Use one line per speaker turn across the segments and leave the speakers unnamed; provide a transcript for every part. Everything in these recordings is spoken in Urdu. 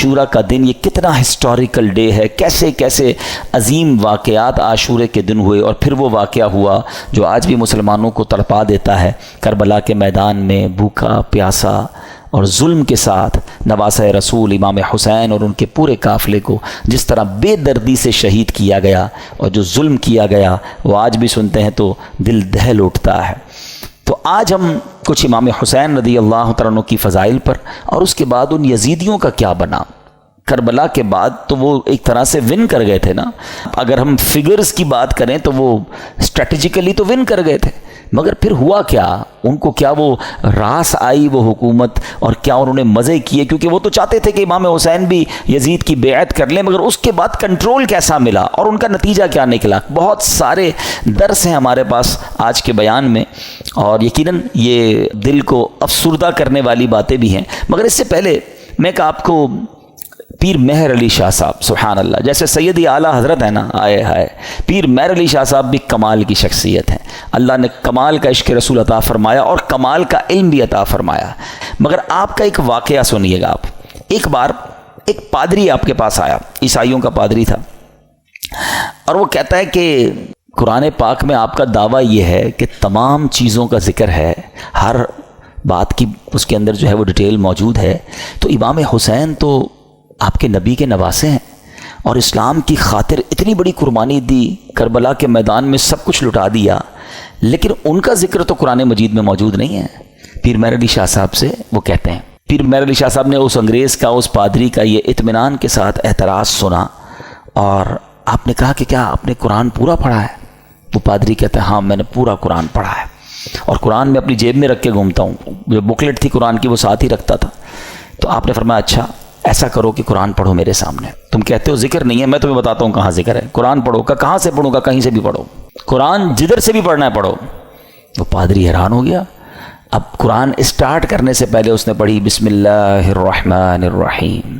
عاشورہ کا دن یہ کتنا ہسٹوریکل ڈے ہے، کیسے کیسے عظیم واقعات عاشورے کے دن ہوئے، اور پھر وہ واقعہ ہوا جو آج بھی مسلمانوں کو تڑپا دیتا ہے، کربلا کے میدان میں بھوکا پیاسا اور ظلم کے ساتھ نواسہ رسول امام حسین اور ان کے پورے قافلے کو جس طرح بے دردی سے شہید کیا گیا، اور جو ظلم کیا گیا وہ آج بھی سنتے ہیں تو دل دہل اٹھتا ہے۔ تو آج ہم کچھ امام حسین رضی اللہ تعالیٰ عنہ کی فضائل پر، اور اس کے بعد ان یزیدیوں کا کیا بنا۔ کربلا کے بعد تو وہ ایک طرح سے ون کر گئے تھے نا، اگر ہم فگرز کی بات کریں تو وہ اسٹریٹجیکلی تو ون کر گئے تھے، مگر پھر ہوا کیا، ان کو کیا وہ راس آئی وہ حکومت، اور کیا انہوں نے مزے کیے، کیونکہ وہ تو چاہتے تھے کہ امام حسین بھی یزید کی بیعت کر لیں، مگر اس کے بعد کنٹرول کیسا ملا اور ان کا نتیجہ کیا نکلا۔ بہت سارے درس ہیں ہمارے پاس آج کے بیان میں، اور یقیناً یہ دل کو افسردہ کرنے والی باتیں بھی ہیں، مگر اس سے پہلے میں کہ آپ کو پیر مہر علی شاہ صاحب، سبحان اللہ، جیسے سیدی اعلیٰ حضرت ہے نا، آئے ہائے، پیر مہر علی شاہ صاحب بھی کمال کی شخصیت ہیں، اللہ نے کمال کا عشق رسول عطا فرمایا اور کمال کا علم بھی عطا فرمایا، مگر آپ کا ایک واقعہ سنیے گا آپ۔ ایک بار ایک پادری آپ کے پاس آیا، عیسائیوں کا پادری تھا، اور وہ کہتا ہے کہ قرآن پاک میں آپ کا دعویٰ یہ ہے کہ تمام چیزوں کا ذکر ہے، ہر بات کی اس کے اندر جو ہے وہ ڈیٹیل موجود ہے، تو امام حسین تو آپ کے نبی کے نواسے ہیں، اور اسلام کی خاطر اتنی بڑی قربانی دی، کربلا کے میدان میں سب کچھ لٹا دیا، لیکن ان کا ذکر تو قرآن مجید میں موجود نہیں ہے۔ پیر مہر علی شاہ صاحب سے وہ کہتے ہیں، پیر مہر علی شاہ صاحب نے اس انگریز کا، اس پادری کا یہ اطمینان کے ساتھ اعتراض سنا، اور آپ نے کہا کہ کیا آپ نے قرآن پورا پڑھا ہے؟ وہ پادری کہتا ہے ہاں میں نے پورا قرآن پڑھا ہے، اور قرآن میں اپنی جیب میں رکھ کے گھومتا ہوں، جو بکلیٹ تھی قرآن کی وہ ساتھ ہی رکھتا تھا۔ تو آپ نے فرمایا اچھا ایسا کرو کہ قرآن پڑھو میرے سامنے، تم کہتے ہو ذکر نہیں ہے، میں تمہیں بتاتا ہوں کہاں ذکر ہے، قرآن پڑھو۔ کہاں سے پڑھوں گا؟ کہیں سے بھی پڑھو، قرآن جدھر سے بھی پڑھنا ہے پڑھو۔ وہ پادری حیران ہو گیا، اب قرآن اسٹارٹ کرنے سے پہلے اس نے پڑھی بسم اللہ الرحمن الرحیم۔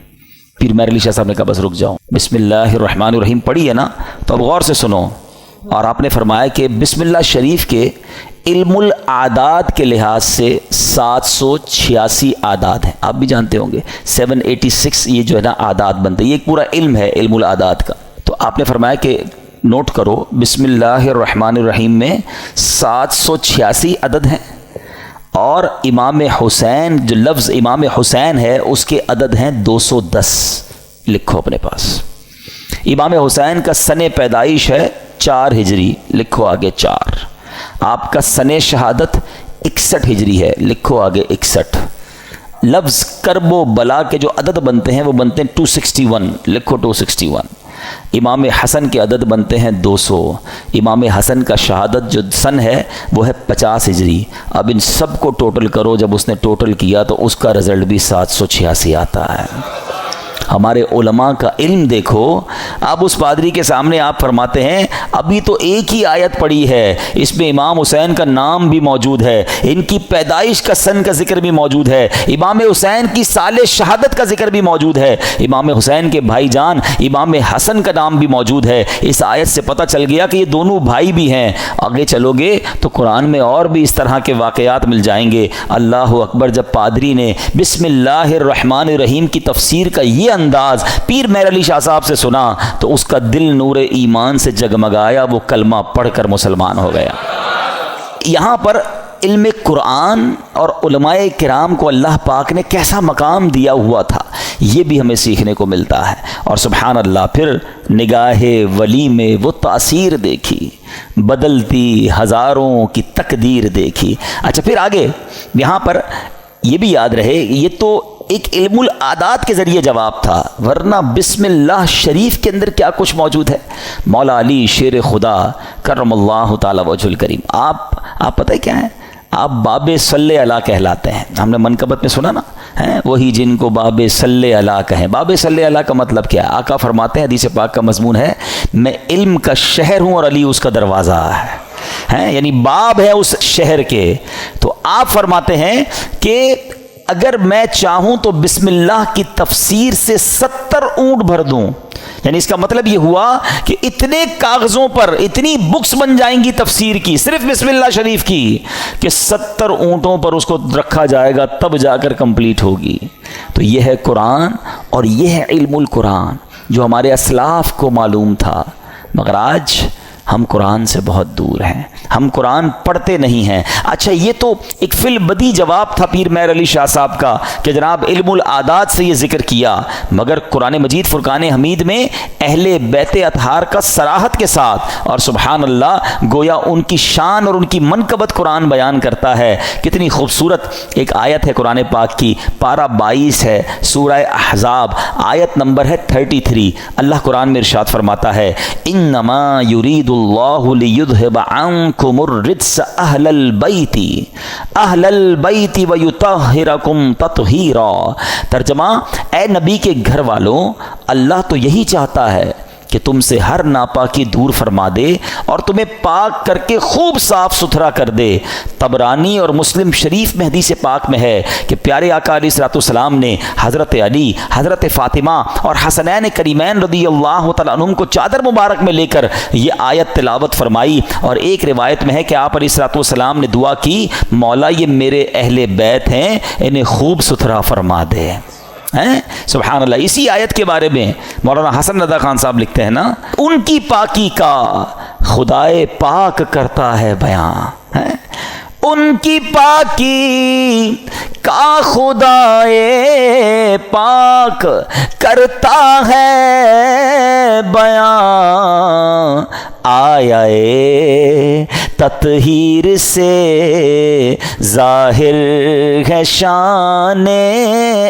پیر مہر علی شاہ صاحب نے کہا بس رک جاؤ، بسم اللہ الرحمن الرحیم پڑھی ہے نا، تو اب غور سے سنو، اور آپ نے فرمایا کہ بسم اللہ شریف کے علم الاعداد کے لحاظ سے 786 اعداد ہیں، آپ بھی جانتے ہوں گے 786 یہ جو ہے نا اعداد بنتے ہیں، یہ ایک پورا علم ہے علم الاعداد کا۔ تو آپ نے فرمایا کہ نوٹ کرو بسم اللہ الرحمن الرحیم میں 786 عدد ہیں، اور امام حسین جو لفظ امام حسین ہے اس کے عدد ہیں 210، لکھو اپنے پاس۔ امام حسین کا سن پیدائش ہے 4 ہجری، لکھو آگے 4۔ آپ کا سن شہادت 61 ہجری ہے، لکھو آگے 61۔ لفظ کرب و بلا کے جو عدد بنتے ہیں وہ بنتے ہیں 261، لکھو 261۔ امام حسن کے عدد بنتے ہیں 200، امام حسن کا شہادت جو سن ہے وہ ہے 50 ہجری۔ اب ان سب کو ٹوٹل کرو، جب اس نے ٹوٹل کیا تو اس کا رزلٹ بھی 786 آتا ہے۔ ہمارے علماء کا علم دیکھو، اب اس پادری کے سامنے آپ فرماتے ہیں ابھی تو ایک ہی آیت پڑھی ہے، اس میں امام حسین کا نام بھی موجود ہے، ان کی پیدائش کا سن کا ذکر بھی موجود ہے، امام حسین کی سال شہادت کا ذکر بھی موجود ہے، امام حسین کے بھائی جان امام حسن کا نام بھی موجود ہے۔ اس آیت سے پتہ چل گیا کہ یہ دونوں بھائی بھی ہیں۔ آگے چلو گے تو قرآن میں اور بھی اس طرح کے واقعات مل جائیں گے۔ اللہ اکبر، جب پادری نے بسم اللہ الرحمن الرحیم کی تفسیر کا یہ انداز پیر مہر علی شاہ صاحب سے سنا تو اس کا دل نور ایمان سے جگمگایا، وہ کلمہ پڑھ کر مسلمان ہو گیا۔ یہاں پر علم قرآن اور علماء کرام کو اللہ پاک نے کیسا مقام دیا ہوا تھا یہ بھی ہمیں سیکھنے کو ملتا ہے۔ اور سبحان اللہ، پھر نگاہ ولی میں وہ تاثیر دیکھی، بدلتی ہزاروں کی تقدیر دیکھی۔ اچھا پھر آگے یہاں پر یہ بھی یاد رہے، یہ تو ایک علم الاعداد کے ذریعے جواب تھا، ورنہ بسم اللہ شریف کے اندر کیا کچھ موجود ہے۔ مولا علی شیر خدا کرم اللہ تعالی وجہ الکریم، آپ پتہ ہے کیا ہے؟ آپ باب صلی علی کہلاتے ہیں، ہم نے منقبت میں سنا نا، وہی جن کو باب صلی علی کہیں۔ باب صلی علی کا مطلب کیا ہے؟ آقا فرماتے ہیں، حدیث پاک کا مضمون ہے، میں علم کا شہر ہوں اور علی اس کا دروازہ ہے، یعنی باب ہے اس شہر کے۔ تو آپ فرماتے ہیں کہ اگر میں چاہوں تو بسم اللہ کی تفسیر سے 70 اونٹ بھر دوں، یعنی اس کا مطلب یہ ہوا کہ اتنے کاغذوں پر اتنی بکس بن جائیں گی تفسیر کی صرف بسم اللہ شریف کی کہ 70 اونٹوں پر اس کو رکھا جائے گا تب جا کر کمپلیٹ ہوگی. تو یہ ہے قرآن اور یہ ہے علم القرآن جو ہمارے اسلاف کو معلوم تھا. مگر آج ہم قرآن سے بہت دور ہیں, ہم قرآن پڑھتے نہیں ہیں. اچھا یہ تو ایک فی البدی جواب تھا پیر مہر علی شاہ صاحب کا کہ جناب علم العادات سے یہ ذکر کیا, مگر قرآن مجید فرقان حمید میں اہل بیت اطہار کا صراحت کے ساتھ اور سبحان اللہ گویا ان کی شان اور ان کی منقبت قرآن بیان کرتا ہے. کتنی خوبصورت ایک آیت ہے قرآن پاک کی, پارہ 22 ہے, سورہ احزاب, آیت نمبر ہے 33. اللہ قرآن میں ارشاد فرماتا ہے انما یرید اللہ لیذھب عنکم الرجس اہل البیت ویطہرکم تطہیرا. ترجمہ, اے نبی کے گھر والوں, اللہ تو یہی چاہتا ہے کہ تم سے ہر ناپاکی دور فرما دے اور تمہیں پاک کر کے خوب صاف ستھرا کر دے. طبرانی اور مسلم شریف میں حدیث پاک میں ہے کہ پیارے آقا علیہ الصلوۃ والسلام نے حضرت علی, حضرت فاطمہ اور حسنین کریمین رضی اللہ تعالیٰ عنہم کو چادر مبارک میں لے کر یہ آیت تلاوت فرمائی. اور ایک روایت میں ہے کہ آپ علیہ الصلوۃ والسلام نے دعا کی, مولا یہ میرے اہل بیت ہیں, انہیں خوب ستھرا فرما دے. سبحان اللہ. اسی آیت کے بارے میں مولانا حسن رضا خان صاحب لکھتے ہیں نا, ان کی پاکی کا خدائے پاک کرتا ہے بیان, ان کی پاکی کا خدائے پاک کرتا ہے بیان. آیا تطہیر سے ظاہر ہے شان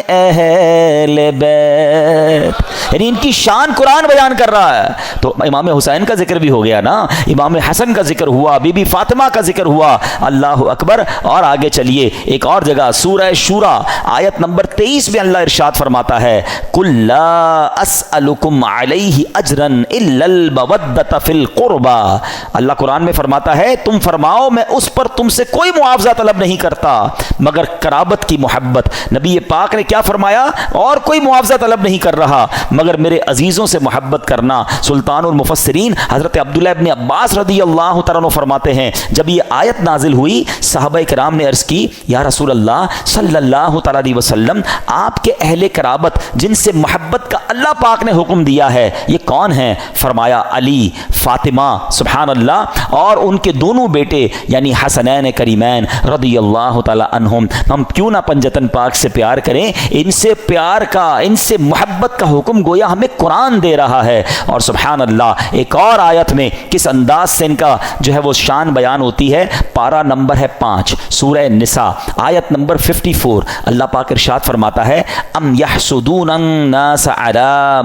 اہل بیت, یعنی ان کی شان قرآن بیان کر رہا ہے. تو امام حسین کا ذکر بھی ہو گیا نا, امام حسن کا ذکر ہوا, بی بی فاطمہ کا ذکر ہوا. اللہ اکبر. اور آگے چلیے ایک اور جگہ سورہ شورا آیت نمبر 23 میں اللہ ارشاد فرماتا ہے قل لا اسألکم علیہ اجرا الا المودۃ فی القربى. اللہ قرآن میں فرماتا ہے تم فرماؤ میں اس پر تم سے کوئی معاوضہ طلب نہیں کرتا مگر قرابت کی محبت. نبی پاک نے کیا فرمایا, اور کوئی معاوضہ طلب نہیں کر رہا مگر میرے عزیزوں سے محبت کرنا. سلطان المفسرین حضرت عبداللہ ابن عباس رضی اللہ تعالیٰ عنہ فرماتے ہیں جب یہ آیت نازل ہوئی صحابہ کرام نے عرض کی یا رسول اللہ صلی اللہ تعالیٰ علیہ وسلم, آپ کے اہل قرابت جن سے محبت کا اللہ پاک نے حکم دیا ہے یہ کون ہیں؟ فرمایا علی, فاطمہ, سبحان اللہ, اور ان کے دونوں بیٹے یعنی حسنین کریمین رضی اللہ تعالیٰ عنہم. ہم کیوں نہ پنجتن پاک سے پیار کریں, ان سے پیار کا, ان سے محبت کا حکم گویا ہمیں قرآن دے رہا ہے. اور سبحان اللہ ایک اور آیت میں کس انداز سے ان کا جو ہے وہ شان بیان ہوتی ہے. پارہ نمبر ہے 5 سورہ نساء آیت نمبر 54. اللہ پاک ارشاد فرماتا ہے ام یحسدون الناس علی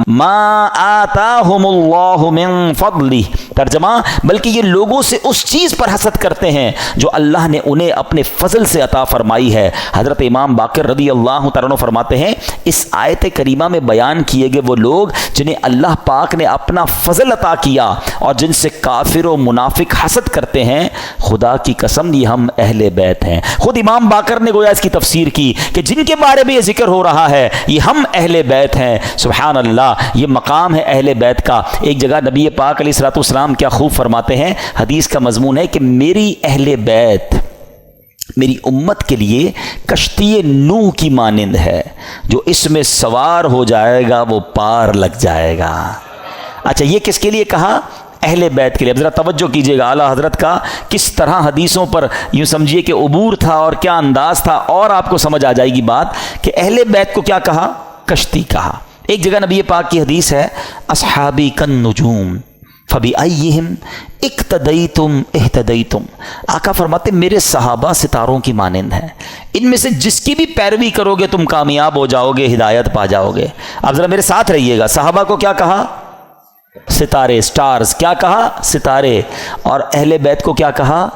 ما آتاہم اللہ من فضلہ. ترجمہ, بلکہ یہ لوگوں سے اس چیز پر حسد کرتے ہیں جو اللہ نے انہیں اپنے فضل سے عطا فرمائی ہے. حضرت امام باقر رضی اللہ تعالیٰ عنہ فرماتے ہیں اس آیت کریمہ میں بیان کیے گئے وہ لوگ جنہیں اللہ پاک نے اپنا فضل عطا کیا اور جن سے کافر و منافق حسد کرتے ہیں, خدا کی قسم یہ ہم اہل بیت ہیں. خود امام باقر نے گویا اس کی تفسیر کی کہ جن کے بارے میں یہ ذکر ہو رہا ہے یہ ہم اہل بیت ہیں. سبحان اللہ, یہ مقام ہے اہل بیت کا. ایک جگہ نبی پاک علیہ الصلوۃ والسلام کیا خوب فرماتے ہیں, حدیث کا مضمون ہے کہ میری اہل بیت میری امت کے لیے کشتی نوح کی مانند ہے, جو اس میں سوار ہو جائے گا وہ پار لگ جائے گا. اچھا یہ کس کے لیے کہا؟ اہل بیت کے لیے. اب ذرا توجہ کیجیے گا اعلیٰ حضرت کا کس طرح حدیثوں پر یوں سمجھیے کہ عبور تھا اور کیا انداز تھا, اور آپ کو سمجھ آ جائے گی بات کہ اہل بیت کو کیا کہا؟ کشتی کہا. ایک جگہ نبی پاک کی حدیث ہے اصحابی کالنجوم فبأیہم اقتدیتم اہتدیتم. آقا فرماتے میرے صحابہ ستاروں کی مانند ہیں, ان میں سے جس کی بھی پیروی کرو گے تم کامیاب ہو جاؤ گے, ہدایت پا جاؤ گے. اب ذرا میرے ساتھ رہیے گا, صحابہ کو کیا کہا؟ ستارے, سٹارز. کیا کہا؟ ستارے. اور اہل بیت کو کیا کہا؟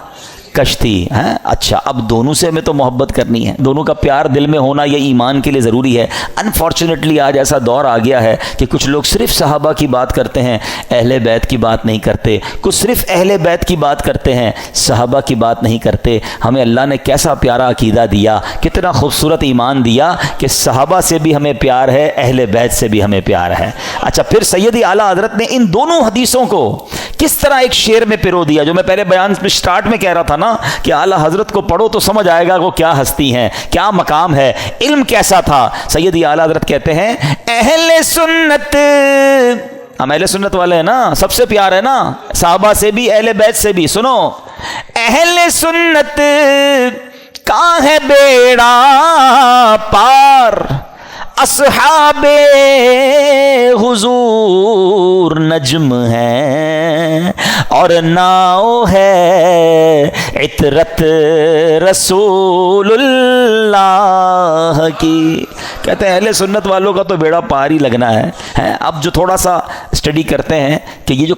کشتی ہے. اچھا اب دونوں سے ہمیں تو محبت کرنی ہے, دونوں کا پیار دل میں ہونا یہ ایمان کے لیے ضروری ہے. انفارچونیٹلی آج ایسا دور آ گیا ہے کہ کچھ لوگ صرف صحابہ کی بات کرتے ہیں, اہل بیت کی بات نہیں کرتے. کچھ صرف اہل بیت کی بات کرتے ہیں, صحابہ کی بات نہیں کرتے. ہمیں اللہ نے کیسا پیارا عقیدہ دیا, کتنا خوبصورت ایمان دیا کہ صحابہ سے بھی ہمیں پیار ہے, اہل بیت سے بھی ہمیں پیار ہے. اچھا پھر سیدی اعلیٰ حضرت نے ان دونوں حدیثوں کو کس طرح ایک شعر میں پرو دیا, جو میں پہلے بیان میں سٹارٹ میں کہہ رہا تھا نا کہ اعلیٰ حضرت کو پڑھو تو سمجھ آئے گا وہ کیا ہستی ہیں, کیا مقام ہے, علم کیسا تھا. سیدی اعلیٰ حضرت کہتے ہیں اہل سنت, ہم اہل سنت والے ہیں نا, سب سے پیار ہے نا, صحابہ سے بھی اہل بیت سے بھی. سنو, اہل سنت کا ہے بیڑا پار, اصحاب حضور نجم ہیں اور ناؤ ہے عطرت رسول اللہ کی. کہتے ہیں اہل سنت والوں کا تو بیڑا پار ہی لگنا ہے. اب جو تھوڑا سا اسٹڈی کرتے ہیں کہ یہ جو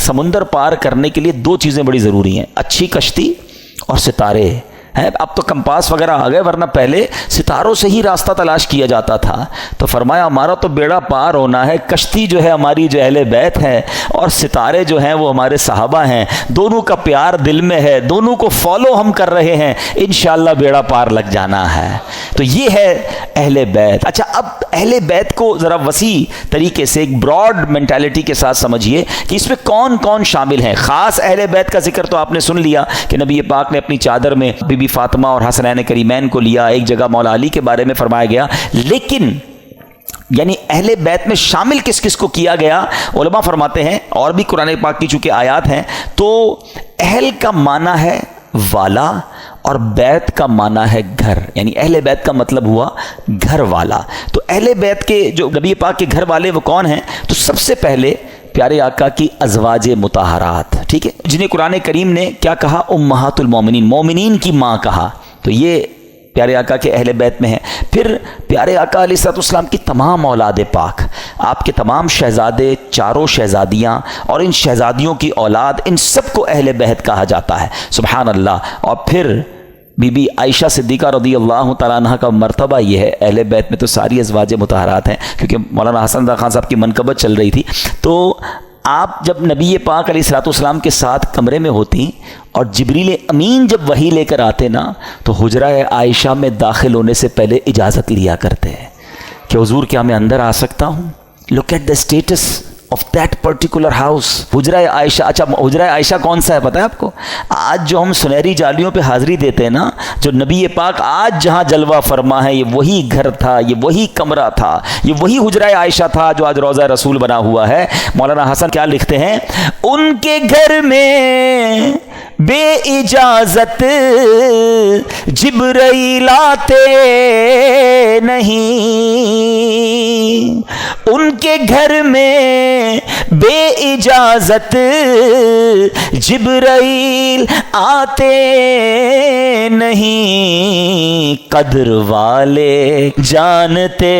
سمندر پار کرنے کے لیے دو چیزیں بڑی ضروری ہیں, اچھی کشتی اور ستارے ہیں. اب تو کمپاس وغیرہ آ گئے, ورنہ پہلے ستاروں سے ہی راستہ تلاش کیا جاتا تھا. تو فرمایا ہمارا تو بیڑا پار ہونا ہے, کشتی جو ہے ہماری جو اہل بیت ہے, اور ستارے جو ہیں وہ ہمارے صحابہ ہیں. دونوں کا پیار دل میں ہے, دونوں کو فالو ہم کر رہے ہیں, انشاءاللہ بیڑا پار لگ جانا ہے. تو یہ ہے اہل بیت. اچھا اب اہل بیت کو ذرا وسیع طریقے سے ایک براڈ مینٹالٹی کے ساتھ سمجھیے کہ اس میں کون کون شامل ہیں. خاص اہل بیت کا ذکر تو آپ نے سن لیا کہ نبی پاک نے اپنی چادر میں بی بی فاطمہ اور حسنین کریمین کو لیا, ایک جگہ مولا علی کے بارے میں فرمایا گیا. لیکن یعنی اہل بیت میں شامل کس کس کو کیا گیا, علماء فرماتے ہیں, اور بھی قرآن پاک کی چونکہ آیات ہیں, تو اہل کا معنی ہے والا اور بیت کا معنی ہے گھر. یعنی اہل بیت کا مطلب ہوا گھر والا. تو اہل بیت کے جو نبی پاک کے گھر والے وہ کون ہیں, تو سب سے پہلے پیارے آقا کی ازواج مطہرات, ٹھیک ہے, جنہیں قرآن کریم نے کیا کہا, امہات المومنین, مومنین کی ماں کہا. تو یہ پیارے آقا کے اہل بیت میں ہیں. پھر پیارے آقا علیہ الصلوۃ والسلام کی تمام اولاد پاک, آپ کے تمام شہزادے, چاروں شہزادیاں اور ان شہزادیوں کی اولاد, ان سب کو اہل بیت کہا جاتا ہے. سبحان اللہ. اور پھر بی بی عائشہ صدیقہ رضی اللہ تعالیٰ عنہ کا مرتبہ یہ ہے. اہل بیت میں تو ساری ازواج مطہرات ہیں, کیونکہ مولانا حسن رضا خان صاحب کی منقبت چل رہی تھی. تو آپ جب نبی پاک علیہ الصلوۃ والسلام کے ساتھ کمرے میں ہوتی اور جبریل امین جب وحی لے کر آتے نا, تو حجرہ عائشہ میں داخل ہونے سے پہلے اجازت لیا کرتے ہیں کہ حضور کیا میں اندر آ سکتا ہوں. Look at the status of that particular house. حجرہ عائشہ. اچھا حجرہ عائشہ کون سا ہے پتہ ہے آپ کو؟ آج جو ہم سنہری جالیوں پہ حاضری دیتے ہیں نا, جو نبی پاک آج جہاں جلوہ فرما ہے, یہ وہی گھر تھا, یہ وہی کمرہ تھا, یہ وہی حجرہ عائشہ تھا جو آج روضہ رسول بنا ہوا ہے. مولانا حسن کیا لکھتے ہیں, ان کے گھر میں بے اجازت جبرائیل آتے نہیں, ان کے گھر میں بے اجازت جبرائیل آتے نہیں, قدر والے جانتے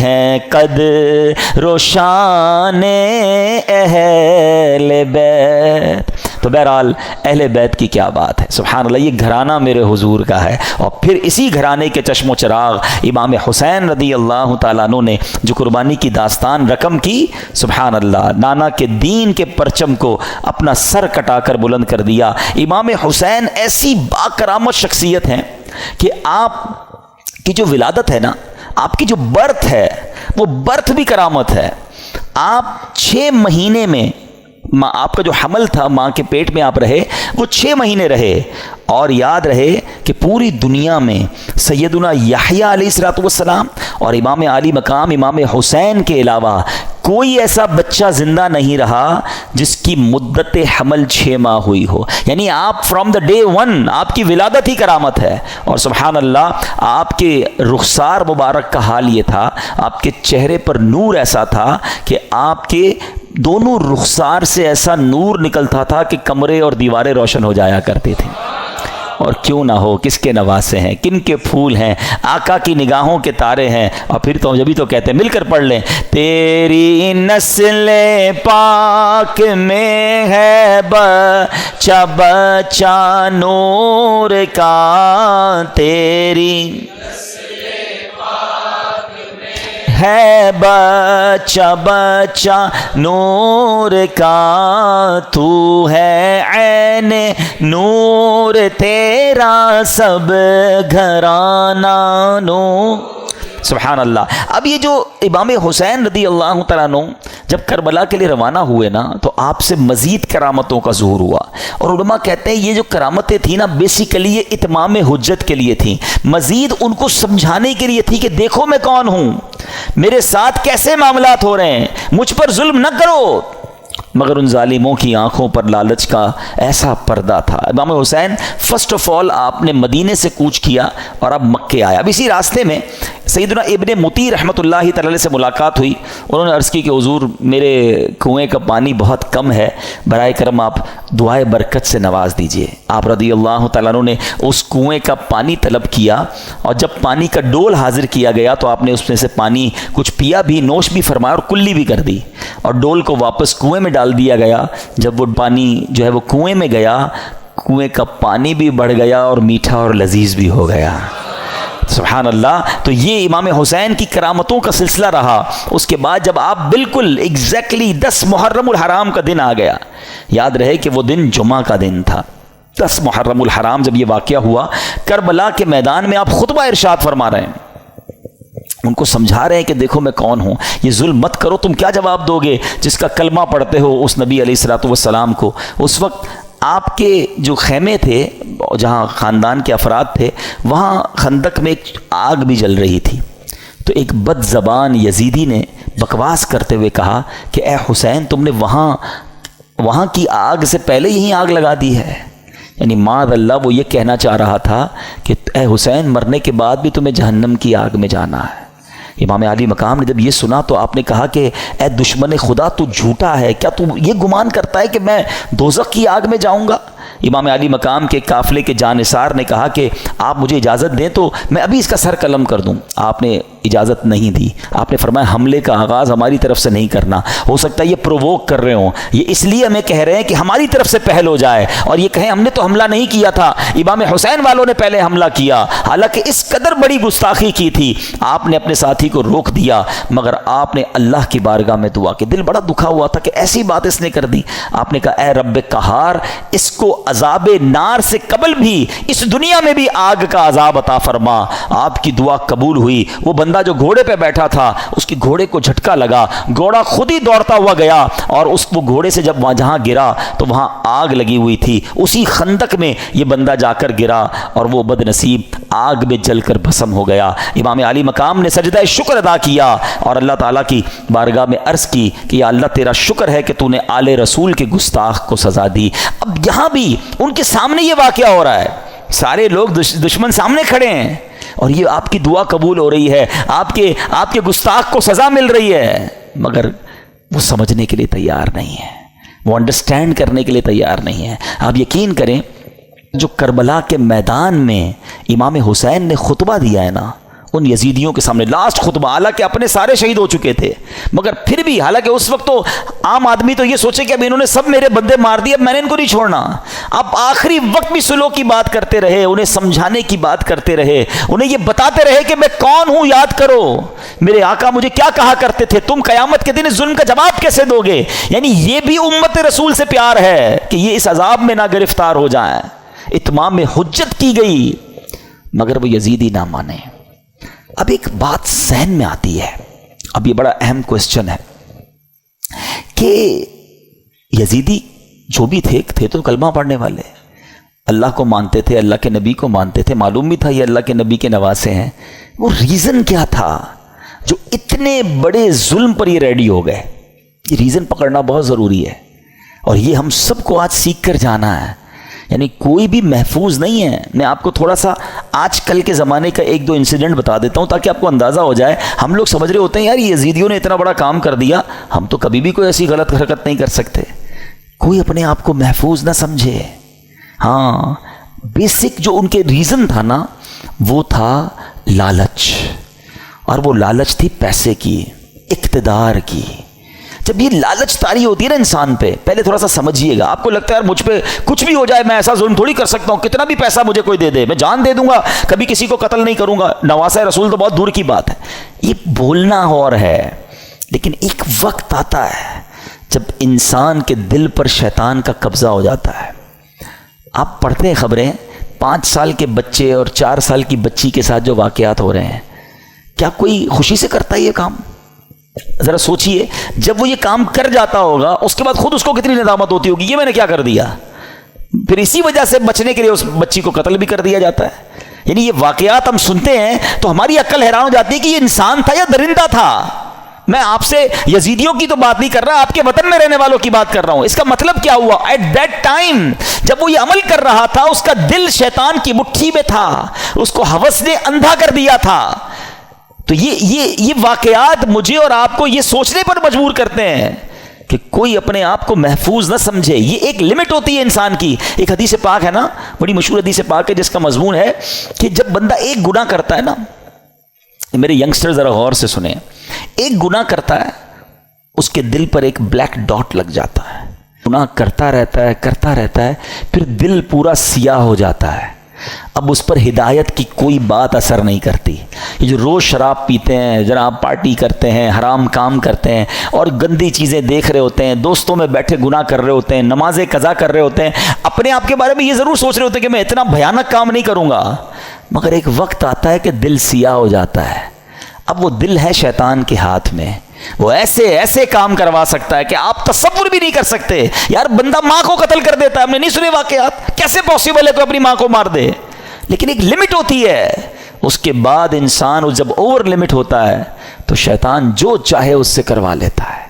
ہیں قدر و شان اہل بیت. تو بہرحال اہل بیت کی کیا بات ہے, سبحان اللہ. یہ گھرانہ میرے حضور کا ہے. اور پھر اسی گھرانے کے چشم و چراغ امام حسین رضی اللہ تعالیٰ عنہ نے جو قربانی کی داستان رقم کی, سبحان اللہ, نانا کے دین کے پرچم کو اپنا سر کٹا کر بلند کر دیا. امام حسین ایسی با کرامت شخصیت ہیں کہ آپ کی جو ولادت ہے نا, آپ کی جو برتھ ہے, وہ برتھ بھی کرامت ہے. آپ 6 مہینے میں, آپ کا جو حمل تھا, ماں کے پیٹ میں آپ رہے, وہ 6 مہینے رہے. اور یاد رہے کہ پوری دنیا میں سیدنا یحییٰ علیہ الصلوۃ والسلام اور امام عالی مقام امام حسین کے علاوہ کوئی ایسا بچہ زندہ نہیں رہا جس کی مدت حمل 6 ماہ ہوئی ہو. یعنی آپ فرام دا ڈے 1 آپ کی ولادت ہی کرامت ہے. اور سبحان اللہ, آپ کے رخسار مبارک کا حال یہ تھا, آپ کے چہرے پر نور ایسا تھا کہ آپ کے دونوں رخسار سے ایسا نور نکلتا تھا کہ کمرے اور دیواریں روشن ہو جایا کرتی تھیں. اور کیوں نہ ہو کس کے نواسے ہیں، کن کے پھول ہیں، آقا کی نگاہوں کے تارے ہیں۔ اور پھر تو جبھی تو کہتے ہیں، مل کر پڑھ لیں، تیری نسل پاک میں ہے بچہ بچہ نور کا، تیری ہے بچہ بچہ نور کا، تو ہے عین نور تیرا سب گھرانہ نور۔ سبحان اللہ۔ اب یہ جو امام حسین رضی اللہ تعالیٰ عنہ جب کربلا کے لیے روانہ ہوئے نا، تو آپ سے مزید کرامتوں کا ظہور ہوا، اور علماء کہتے ہیں یہ جو کرامتیں تھیں نا، بیسیکلی یہ اتمام حجت کے لیے تھیں، مزید ان کو سمجھانے کے لیے تھی کہ دیکھو میں کون ہوں، میرے ساتھ کیسے معاملات ہو رہے ہیں، مجھ پر ظلم نہ کرو۔ مگر ان ظالموں کی آنکھوں پر لالچ کا ایسا پردہ تھا۔ امام حسین فرسٹ آف آل آپ نے مدینے سے کوچ کیا اور اب مکے آیا۔ اب اسی راستے میں سیدنا ابن مطیع رحمۃ اللہ تعالی سے ملاقات ہوئی۔ انہوں نے عرض کی کہ حضور میرے کنویں کا پانی بہت کم ہے، برائے کرم آپ دعائے برکت سے نواز دیجئے۔ آپ رضی اللہ تعالیٰ عنہ نے اس کنویں کا پانی طلب کیا، اور جب پانی کا ڈول حاضر کیا گیا تو آپ نے اس میں سے پانی کچھ پیا بھی، نوش بھی فرمایا اور کلی بھی کر دی، اور ڈول کو واپس کنویں میں ڈال دیا گیا۔ جب وہ پانی جو ہے وہ کنویں میں گیا، کنویں کا پانی بھی بڑھ گیا اور میٹھا اور لذیذ بھی ہو گیا۔ سبحان اللہ۔ تو یہ امام حسین کی کرامتوں کا سلسلہ رہا۔ اس کے بعد جب آپ بالکل ایگزیکٹلی 10 محرم الحرام کا دن آ گیا، یاد رہے کہ وہ دن جمعہ کا دن تھا، 10 محرم الحرام جب یہ واقعہ ہوا، کربلا کے میدان میں آپ خطبہ ارشاد فرما رہے ہیں، ان کو سمجھا رہے ہیں کہ دیکھو میں کون ہوں، یہ ظلم مت کرو۔ تم کیا جواب دو گے جس کا کلمہ پڑھتے ہو اس نبی علیہ الصلوۃ والسلام کو؟ اس وقت آپ کے جو خیمے تھے، جہاں خاندان کے افراد تھے، وہاں خندق میں ایک آگ بھی جل رہی تھی۔ تو ایک بد زبان یزیدی نے بکواس کرتے ہوئے کہا کہ اے حسین، تم نے وہاں کی آگ سے پہلے یہیں آگ لگا دی ہے۔ یعنی معاذ اللہ وہ یہ کہنا چاہ رہا تھا کہ اے حسین، مرنے کے بعد بھی تمہیں جہنم کی آگ میں جانا ہے۔ امام علی مقام نے جب یہ سنا تو آپ نے کہا کہ اے دشمن خدا، تو جھوٹا ہے، کیا تو یہ گمان کرتا ہے کہ میں دوزخ کی آگ میں جاؤں گا؟ امام علی مقام کے قافلے کے جانثار نے کہا کہ آپ مجھے اجازت دیں تو میں ابھی اس کا سر قلم کر دوں۔ آپ نے اجازت نہیں دی۔ آپ نے فرمایا حملے کا آغاز ہماری طرف سے نہیں کرنا، ہو سکتا ہے یہ پرووک کر رہے ہوں، یہ اس لیے ہمیں کہہ رہے ہیں کہ ہماری طرف سے پہل ہو جائے، اور یہ کہیں ہم نے تو حملہ نہیں کیا تھا، امام حسین والوں نے پہلے حملہ کیا۔ حالانکہ اس قدر بڑی گستاخی کی تھی، آپ نے اپنے ساتھی کو روک دیا، مگر آپ نے اللہ کی بارگاہ میں دعا کی۔ دل بڑا دکھا ہوا تھا کہ ایسی بات اس نے کر دی۔ آپ نے کہا اے رب قہار، اس کو عذاب نار سے قبل بھی اس دنیا میں بھی آگ کا عذاب عطا فرما۔ آپ کی دعا قبول ہوئی۔ وہ بندہ جو گھوڑے پہ بیٹھا تھا، اس کی گھوڑے کو جھٹکا لگا، گھوڑا خود ہی دوڑتا ہوا گیا، اور وہ گھوڑے سے جب جہاں گرا تو وہاں آگ لگی ہوئی تھی۔ اسی خندق میں یہ بندہ جا کر گرا، اور وہ بد نصیب آگ میں جل کر بھسم ہو گیا۔ امام علی مقام نے سجدہ شکر ادا کیا اور اللہ تعالیٰ کی بارگاہ میں عرض کی کہ یا اللہ، تیرا شکر ہے کہ تو نے آل رسول کے گستاخ کو سزا دی۔ اب یہاں بھی ان کے سامنے یہ واقعہ ہو رہا ہے، سارے لوگ دشمن سامنے کھڑے ہیں، اور یہ آپ کی دعا قبول ہو رہی ہے، آپ کے گستاخ کو سزا مل رہی ہے، مگر وہ سمجھنے کے لیے تیار نہیں ہے، وہ انڈرسٹینڈ کرنے کے لیے تیار نہیں ہے۔ آپ یقین کریں، جو کربلا کے میدان میں امام حسین نے خطبہ دیا ہے نا، ان یزیدیوں کے سامنے لاسٹ خطبہ، حالانکہ اپنے سارے شہید ہو چکے تھے، مگر پھر بھی، حالانکہ اس وقت تو عام آدمی تو یہ سوچے کہ اب انہوں نے سب میرے بندے مار دیے، اب میں نے ان کو نہیں چھوڑنا۔ اب آخری وقت بھی سلو کی بات کرتے رہے، انہیں سمجھانے کی بات کرتے رہے، انہیں یہ بتاتے رہے کہ میں کون ہوں، یاد کرو میرے آقا مجھے کیا کہا کرتے تھے، تم قیامت کے دن اس ظلم کا جواب کیسے دو گے۔ یعنی یہ بھی امت رسول سے پیار ہے کہ یہ اس عذاب میں نہ گرفتار ہو جائیں۔ اتمام حجت کی گئی، مگر وہ یزیدی نہ مانے۔ اب ایک بات ذہن میں آتی ہے، اب یہ بڑا اہم کوسچن ہے کہ یزیدی جو بھی تھے تو کلمہ پڑھنے والے، اللہ کو مانتے تھے، اللہ کے نبی کو مانتے تھے، معلوم بھی تھا یہ اللہ کے نبی کے نواسے ہیں۔ وہ ریزن کیا تھا جو اتنے بڑے ظلم پر یہ ریڈی ہو گئے؟ یہ ریزن پکڑنا بہت ضروری ہے، اور یہ ہم سب کو آج سیکھ کر جانا ہے۔ یعنی کوئی بھی محفوظ نہیں ہے۔ میں آپ کو تھوڑا سا آج کل کے زمانے کا ایک دو انسیڈنٹ بتا دیتا ہوں تاکہ آپ کو اندازہ ہو جائے۔ ہم لوگ سمجھ رہے ہوتے ہیں یار یہ یزیدیوں نے اتنا بڑا کام کر دیا، ہم تو کبھی بھی کوئی ایسی غلط حرکت نہیں کر سکتے۔ کوئی اپنے آپ کو محفوظ نہ سمجھے۔ ہاں، بیسک جو ان کے ریزن تھا نا وہ تھا لالچ، اور وہ لالچ تھی پیسے کی، اقتدار کی۔ جب یہ لالچ طاری ہوتی ہے نا انسان پہ، پہلے تھوڑا سا سمجھیے گا، آپ کو لگتا ہے یار مجھ پہ کچھ بھی ہو جائے میں ایسا ظلم تھوڑی کر سکتا ہوں، کتنا بھی پیسہ مجھے کوئی دے دے میں جان دے دوں گا، کبھی کسی کو قتل نہیں کروں گا، نواسہ رسول تو بہت دور کی بات ہے۔ یہ بولنا اور ہے، لیکن ایک وقت آتا ہے جب انسان کے دل پر شیطان کا قبضہ ہو جاتا ہے۔ آپ پڑھتے ہیں خبریں 5 سال کے بچے اور 4 سال کی بچی کے ساتھ جو واقعات ہو رہے ہیں، کیا کوئی خوشی سے کرتا ہے یہ کام؟ ذرا سوچئے، جب وہ یہ کام کر جاتا ہوگا اس کے بعد خود اس کو کتنی ندامت ہوتی ہوگی، یہ میں نے کیا کر دیا۔ پھر اسی وجہ سے بچنے کے لیے اس بچی کو قتل بھی کر دیا جاتا ہے۔ یعنی یہ واقعات ہم سنتے ہیں تو ہماری عقل حیران ہو جاتی ہے کہ یہ انسان تھا یا درندہ تھا۔ میں آپ سے یزیدیوں کی تو بات نہیں کر رہا، آپ کے وطن میں رہنے والوں کی بات کر رہا ہوں۔ اس کا مطلب کیا ہوا؟ ایٹ دیٹ ٹائم جب وہ یہ عمل کر رہا تھا اس کا دل شیطان کی مٹھی میں تھا، اس کو ہوس نے اندھا کر دیا تھا۔ تو یہ واقعات مجھے اور آپ کو یہ سوچنے پر مجبور کرتے ہیں کہ کوئی اپنے آپ کو محفوظ نہ سمجھے۔ یہ ایک لمٹ ہوتی ہے انسان کی۔ ایک حدیث پاک ہے نا، بڑی مشہور حدیث پاک ہے جس کا مضمون ہے کہ جب بندہ ایک گناہ کرتا ہے نا، میرے ینگسٹر ذرا غور سے سنیں، ایک گناہ کرتا ہے اس کے دل پر ایک بلیک ڈاٹ لگ جاتا ہے، گناہ کرتا رہتا ہے پھر دل پورا سیاہ ہو جاتا ہے۔ اب اس پر ہدایت کی کوئی بات اثر نہیں کرتی۔ یہ جو روز شراب پیتے ہیں، جناب پارٹی کرتے ہیں، حرام کام کرتے ہیں اور گندی چیزیں دیکھ رہے ہوتے ہیں، دوستوں میں بیٹھے گناہ کر رہے ہوتے ہیں، نمازیں قضا کر رہے ہوتے ہیں، اپنے آپ کے بارے میں یہ ضرور سوچ رہے ہوتے ہیں کہ میں اتنا بھیانک کام نہیں کروں گا، مگر ایک وقت آتا ہے کہ دل سیاہ ہو جاتا ہے۔ اب وہ دل ہے شیطان کے ہاتھ میں، وہ ایسے کام کروا سکتا ہے کہ آپ تصور بھی نہیں کر سکتے۔ یار بندہ ماں کو قتل کر دیتا ہے، ہم نے نہیں سنے واقعات، کیسے پاسبل ہے کہ اپنی ماں کو مار دے؟ لیکن ایک لمٹ ہوتی ہے، اس کے بعد انسان جب اوور لمٹ ہوتا ہے تو شیطان جو چاہے اس سے کروا لیتا ہے۔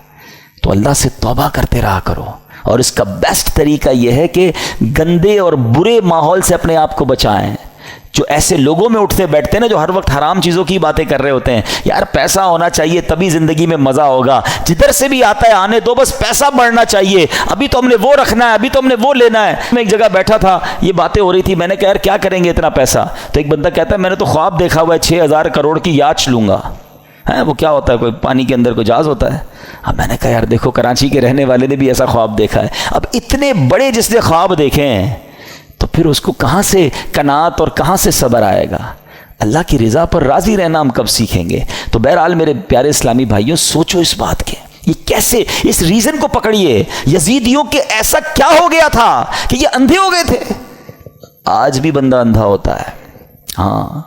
تو اللہ سے توبہ کرتے رہا کرو، اور اس کا بیسٹ طریقہ یہ ہے کہ گندے اور برے ماحول سے اپنے آپ کو بچائیں۔ جو ایسے لوگوں میں اٹھتے بیٹھتے ہیں نا جو ہر وقت حرام چیزوں کی باتیں کر رہے ہوتے ہیں، یار پیسہ ہونا چاہیے تبھی زندگی میں مزہ ہوگا، جدھر سے بھی آتا ہے آنے دو، بس پیسہ بڑھنا چاہیے، ابھی تو ہم نے وہ رکھنا ہے، ابھی تو ہم نے وہ لینا ہے۔ میں ایک جگہ بیٹھا تھا، یہ باتیں ہو رہی تھی، میں نے کہا یار کیا کریں گے اتنا پیسہ؟ تو ایک بندہ کہتا ہے میں نے تو خواب دیکھا ہوا ہے 6,000 کروڑ کی یاچ لوں گا۔ وہ کیا ہوتا ہے؟ کوئی پانی کے اندر کوئی جہاز ہوتا ہے؟ اب میں نے کہا یار دیکھو کراچی کے رہنے والے نے بھی ایسا خواب دیکھا ہے۔ اب اتنے بڑے جس نے خواب دیکھے ہیں تو پھر اس کو کہاں سے قناعت اور کہاں سے صبر آئے گا؟ اللہ کی رضا پر راضی رہنا ہم کب سیکھیں گے؟ تو بہرحال میرے پیارے اسلامی بھائیوں، سوچو اس بات کے، یہ کیسے، اس ریزن کو پکڑیے، یزیدیوں کے ایسا کیا ہو گیا تھا کہ یہ اندھے ہو گئے تھے؟ آج بھی بندہ اندھا ہوتا ہے۔ ہاں،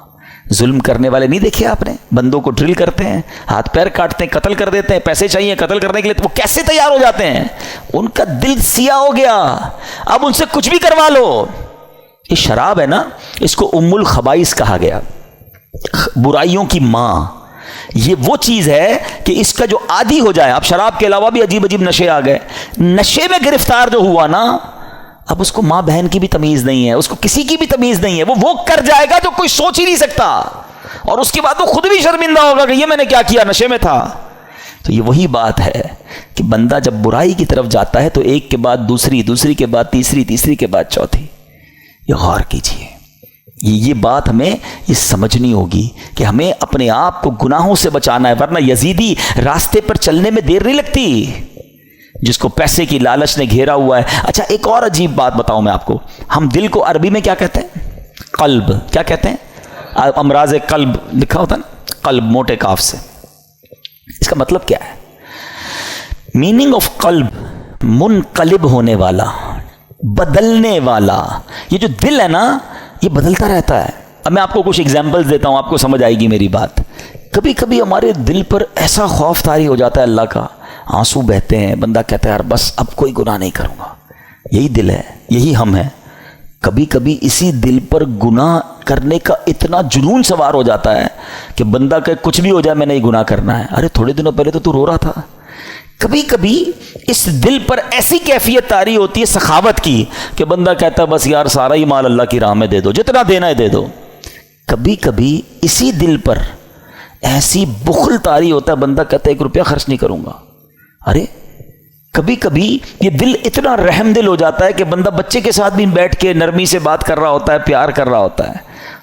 ظلم کرنے والے نہیں دیکھے آپ نے؟ بندوں کو ڈرل کرتے ہیں، ہاتھ پیر کاٹتے ہیں، قتل کر دیتے ہیں، پیسے چاہیے قتل کرنے کے لیے، تو وہ کیسے تیار ہو جاتے ہیں؟ ان کا دل سیاہ ہو گیا، اب ان سے کچھ بھی کروا لو۔ یہ شراب ہے نا، اس کو ام الخبائث کہا گیا، برائیوں کی ماں۔ یہ وہ چیز ہے کہ اس کا جو عادی ہو جائے، اب شراب کے علاوہ بھی عجیب عجیب نشے آ گئے، نشے میں گرفتار جو ہوا نا، اب اس کو ماں بہن کی بھی تمیز نہیں ہے، اس کو کسی کی بھی تمیز نہیں ہے، وہ کر جائے گا جو کوئی سوچ ہی نہیں سکتا، اور اس کے بعد وہ خود بھی شرمندہ ہوگا کہ یہ میں نے کیا کیا، نشے میں تھا۔ تو یہ وہی بات ہے کہ بندہ جب برائی کی طرف جاتا ہے تو ایک کے بعد دوسری، دوسری کے بعد تیسری، تیسری کے بعد چوتھی۔ یہ غور کیجئے، یہ بات ہمیں یہ سمجھنی ہوگی کہ ہمیں اپنے آپ کو گناہوں سے بچانا ہے، ورنہ یزیدی راستے پر چلنے میں دیر نہیں لگتی، جس کو پیسے کی لالچ نے گھیرا ہوا ہے۔ اچھا ایک اور عجیب بات بتاؤں میں آپ کو، ہم دل کو عربی میں کیا کہتے ہیں؟ قلب۔ کیا کہتے ہیں؟ امراض قلب لکھا ہوتا ہے نا، قلب موٹے کاف سے۔ اس کا مطلب کیا ہے؟ میننگ آف قلب، منقلب ہونے والا، بدلنے والا۔ یہ جو دل ہے نا یہ بدلتا رہتا ہے۔ اب میں آپ کو کچھ ایگزامپلز دیتا ہوں، آپ کو سمجھ آئے گی میری بات۔ کبھی کبھی ہمارے دل پر ایسا خوف طاری ہو جاتا ہے اللہ کا، آنسو بہتے ہیں، بندہ کہتا ہے یار بس اب کوئی گناہ نہیں کروں گا۔ یہی دل ہے، یہی ہم ہیں۔ کبھی کبھی اسی دل پر گناہ کرنے کا اتنا جنون سوار ہو جاتا ہے کہ بندہ کہ کچھ بھی ہو جائے میں نے یہ گناہ کرنا ہے۔ ارے تھوڑے دنوں پہلے تو رو رہا تھا۔ کبھی کبھی اس دل پر ایسی کیفیت طاری ہوتی ہے سخاوت کی کہ بندہ کہتا ہے بس یار سارا ہی مال اللہ کی راہ میں دے دو، جتنا دینا ہے دے دو۔ کبھی کبھی اسی دل پر ایسی بخل طاری ہوتا ہے، بندہ کہتا ہے 1 روپیہ خرچ نہیں کروں گا۔ ارے کبھی کبھی یہ دل اتنا رحم دل ہو جاتا ہے کہ بندہ بچے کے ساتھ بھی بیٹھ کے نرمی سے بات کر رہا ہوتا ہے، پیار کر رہا ہوتا ہے،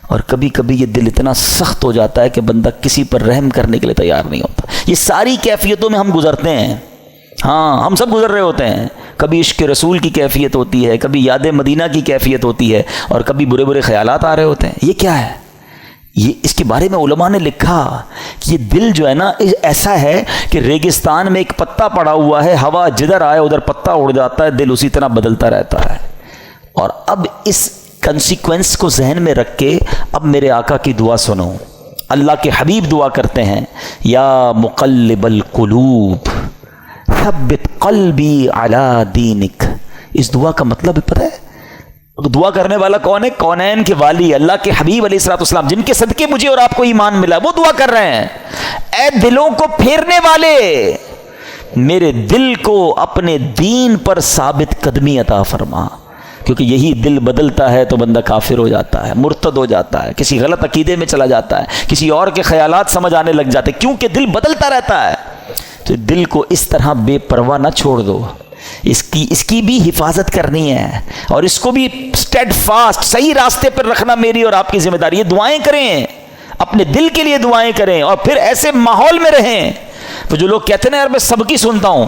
اور کبھی کبھی یہ دل اتنا سخت ہو جاتا ہے کہ بندہ کسی پر رحم کرنے کے لیے تیار نہیں ہوتا۔ یہ ساری کیفیتوں میں ہم گزرتے ہیں، ہاں ہم سب گزر رہے ہوتے ہیں۔ کبھی عشق رسول کی کیفیت ہوتی ہے، کبھی یاد مدینہ کی کیفیت ہوتی ہے، اور کبھی برے برے خیالات آ رہے ہوتے ہیں۔ یہ کیا ہے؟ یہ اس کے بارے میں علماء نے لکھا کہ یہ دل جو ہے نا ایسا ہے کہ ریگستان میں ایک پتا پڑا ہوا ہے، ہوا جدھر آئے ادھر پتا اڑ جاتا ہے، دل اسی طرح بدلتا رہتا ہے۔ اور اب اس کنسیکوینس کو ذہن میں رکھ کے اب میرے آقا کی دعا سنو۔ اللہ کے حبیب دعا کرتے ہیں، یا مقلب القلوب ثبت قلبی علی دینک۔ اس دعا کا مطلب پتہ ہے دعا کرنے والا کون ہے؟ کونین کے والی اللہ کے حبیب علیہ الصلوۃ والسلام، جن کے صدقے مجھے اور آپ کو ایمان ملا، وہ دعا کر رہے ہیں، اے دلوں کو پھیرنے والے، میرے دل کو اپنے دین پر ثابت قدمی عطا فرما۔ کیونکہ یہی دل بدلتا ہے تو بندہ کافر ہو جاتا ہے، مرتد ہو جاتا ہے، کسی غلط عقیدے میں چلا جاتا ہے، کسی اور کے خیالات سمجھ آنے لگ جاتے ہیں، کیونکہ دل بدلتا رہتا ہے۔ تو دل کو اس طرح بے پرواہ نہ چھوڑ دو، اس کی بھی حفاظت کرنی ہے، اور اس کو بھی اسٹیڈ فاسٹ صحیح راستے پر رکھنا میری اور آپ کی ذمہ داری ہے۔ دعائیں کریں، اپنے دل کے لیے دعائیں کریں، اور پھر ایسے ماحول میں رہیں۔ تو جو لوگ کہتے ہیں نا یار میں سب کی سنتا ہوں،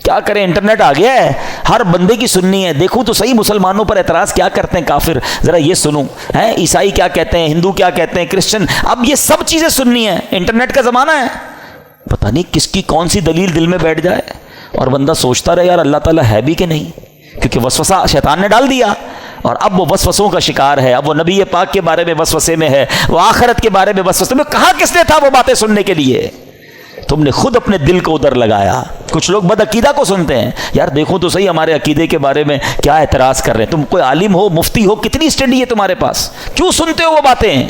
کیا کریں، انٹرنیٹ آ گیا ہے، ہر بندے کی سننی ہے، دیکھوں تو صحیح مسلمانوں پر اعتراض کیا کرتے ہیں کافر، ذرا یہ سنوں، ہیں عیسائی کیا کہتے ہیں، ہندو کیا کہتے ہیں، کرسچن، اب یہ سب چیزیں سننی ہے۔ انٹرنیٹ کا زمانہ ہے، پتہ نہیں کس کی کون سی دلیل دل میں بیٹھ جائے، اور بندہ سوچتا رہے یار اللہ تعالیٰ ہے بھی کہ نہیں، کیونکہ وسوسہ شیطان نے ڈال دیا، اور اب وہ وسوسوں کا شکار ہے۔ اب وہ نبی پاک کے بارے میں وسوسے میں ہے، وہ آخرت کے بارے میں وسوسے میں، کہاں کس نے تھا وہ باتیں سننے کے لیے؟ تم نے خود اپنے دل کو ادھر لگایا۔ کچھ لوگ بد عقیدہ کو سنتے ہیں، یار دیکھو تو صحیح ہمارے عقیدے کے بارے میں کیا اعتراض کر رہے ہیں، تم کوئی عالم ہو، مفتی ہو، کتنی اسٹڈی ہے تمہارے پاس، کیوں سنتے ہو وہ باتیں؟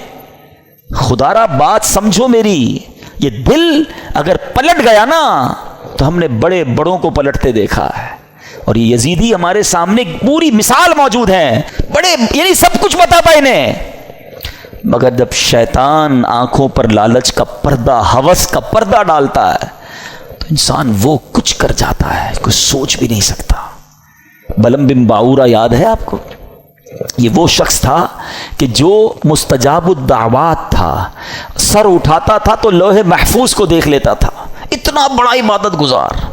خدا را بات سمجھو میری، یہ دل اگر پلٹ گیا نا تو ہم نے بڑے بڑوں کو پلٹتے دیکھا ہے، اور یہ یزیدی ہمارے سامنے پوری مثال موجود ہے، بڑے یعنی سب کچھ پتا تھا انہیں، مگر جب شیطان آنکھوں پر لالچ کا پردہ، ہوس کا پردہ ڈالتا ہے تو انسان وہ کچھ کر جاتا ہے کوئی سوچ بھی نہیں سکتا۔ بلم بن باورا یاد ہے آپ کو؟ یہ وہ شخص تھا کہ جو مستجاب الدعوات تھا، سر اٹھاتا تھا تو لوح محفوظ کو دیکھ لیتا تھا، اتنا بڑا عبادت گزار۔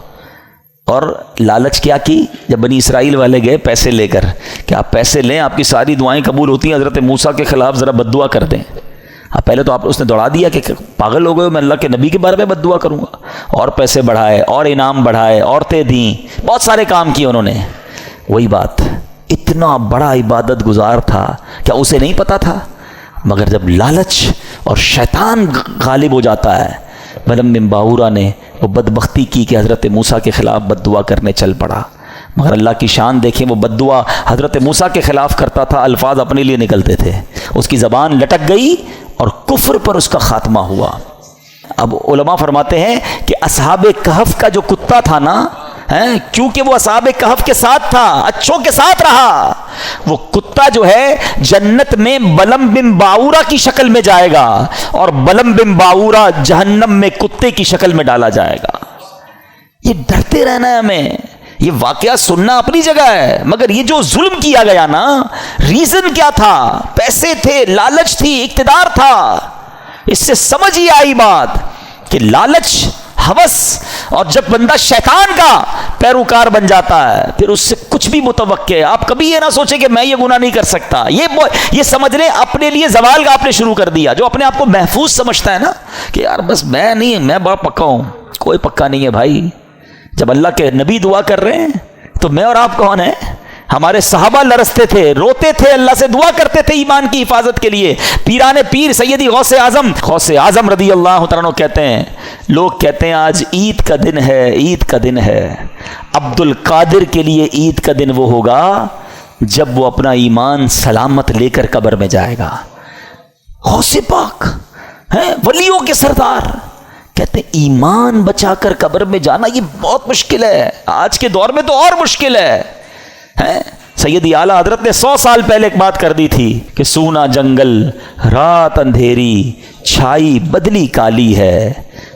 اور لالچ کیا کی؟ جب بنی اسرائیل والے گئے پیسے لے کر کہ آپ پیسے لیں آپ کی ساری دعائیں قبول ہوتی ہیں، حضرت موسیٰ کے خلاف ذرا بد دعا کر دیں۔ پہلے تو اس نے دوڑا دیا کہ پاگل ہو گئے، میں اللہ کے نبی کے بارے میں بد دعا کروں گا، اور پیسے بڑھائے، اور انعام بڑھائے، عورتیں دیں، بہت سارے کام کیے انہوں نے۔ وہی بات، اتنا بڑا عبادت گزار تھا، کیا اسے نہیں پتا تھا؟ مگر جب لالچ اور شیطان غالب ہو جاتا ہے، بلم بن باورا نے وہ بدبختی کی کہ حضرت موسیٰ کے خلاف بد دعا کرنے چل پڑا، مگر اللہ کی شان دیکھیں، وہ بد دعا حضرت موسیٰ کے خلاف کرتا تھا، الفاظ اپنے لیے نکلتے تھے، اس کی زبان لٹک گئی اور کفر پر اس کا خاتمہ ہوا۔ اب علماء فرماتے ہیں کہ اصحاب کہف کا جو کتا تھا نا، کیونکہ وہ اصحاب کہف کے ساتھ تھا، اچھوں کے ساتھ رہا، وہ کتا جو ہے جنت میں بلم بن باورا کی شکل میں جائے گا، اور بلم بن باورا جہنم میں کتے کی شکل میں ڈالا جائے گا۔ یہ ڈرتے رہنا ہے ہمیں، یہ واقعہ سننا اپنی جگہ ہے، مگر یہ جو ظلم کیا گیا نا، ریزن کیا تھا؟ پیسے تھے، لالچ تھی، اقتدار تھا۔ اس سے سمجھ ہی آئی بات کہ لالچ، ہوس، اور جب بندہ شیطان کا پیروکار بن جاتا ہے پھر اس سے کچھ بھی متوقع ہے۔ آپ کبھی یہ نہ سوچیں کہ میں یہ گناہ نہیں کر سکتا، یہ سمجھ لیں اپنے لیے زوال کا آپ نے شروع کر دیا۔ جو اپنے آپ کو محفوظ سمجھتا ہے نا کہ یار بس میں نہیں، میں بڑا پکا ہوں، کوئی پکا نہیں ہے بھائی۔ جب اللہ کے نبی دعا کر رہے ہیں تو میں اور آپ کون ہیں؟ ہمارے صحابہ لرزتے تھے، روتے تھے، اللہ سے دعا کرتے تھے ایمان کی حفاظت کے لیے۔ پیران پیر سیدی غوث اعظم رضی اللہ تعالیٰ عنہ کہتے ہیں، لوگ کہتے ہیں آج عید کا دن ہے، عید کا دن ہے، عبد القادر کے لیے عید کا دن وہ ہوگا جب وہ اپنا ایمان سلامت لے کر قبر میں جائے گا۔ غوث پاک ہیں، ولیوں کے سردار، کہتے ہیں ایمان بچا کر قبر میں جانا یہ بہت مشکل ہے، آج کے دور میں تو اور مشکل ہے۔ سیدی اعلیٰ حضرت نے 100 سال پہلے ایک بات کر دی تھی کہ سونا جنگل، رات اندھیری، چھائی بدلی کالی ہے،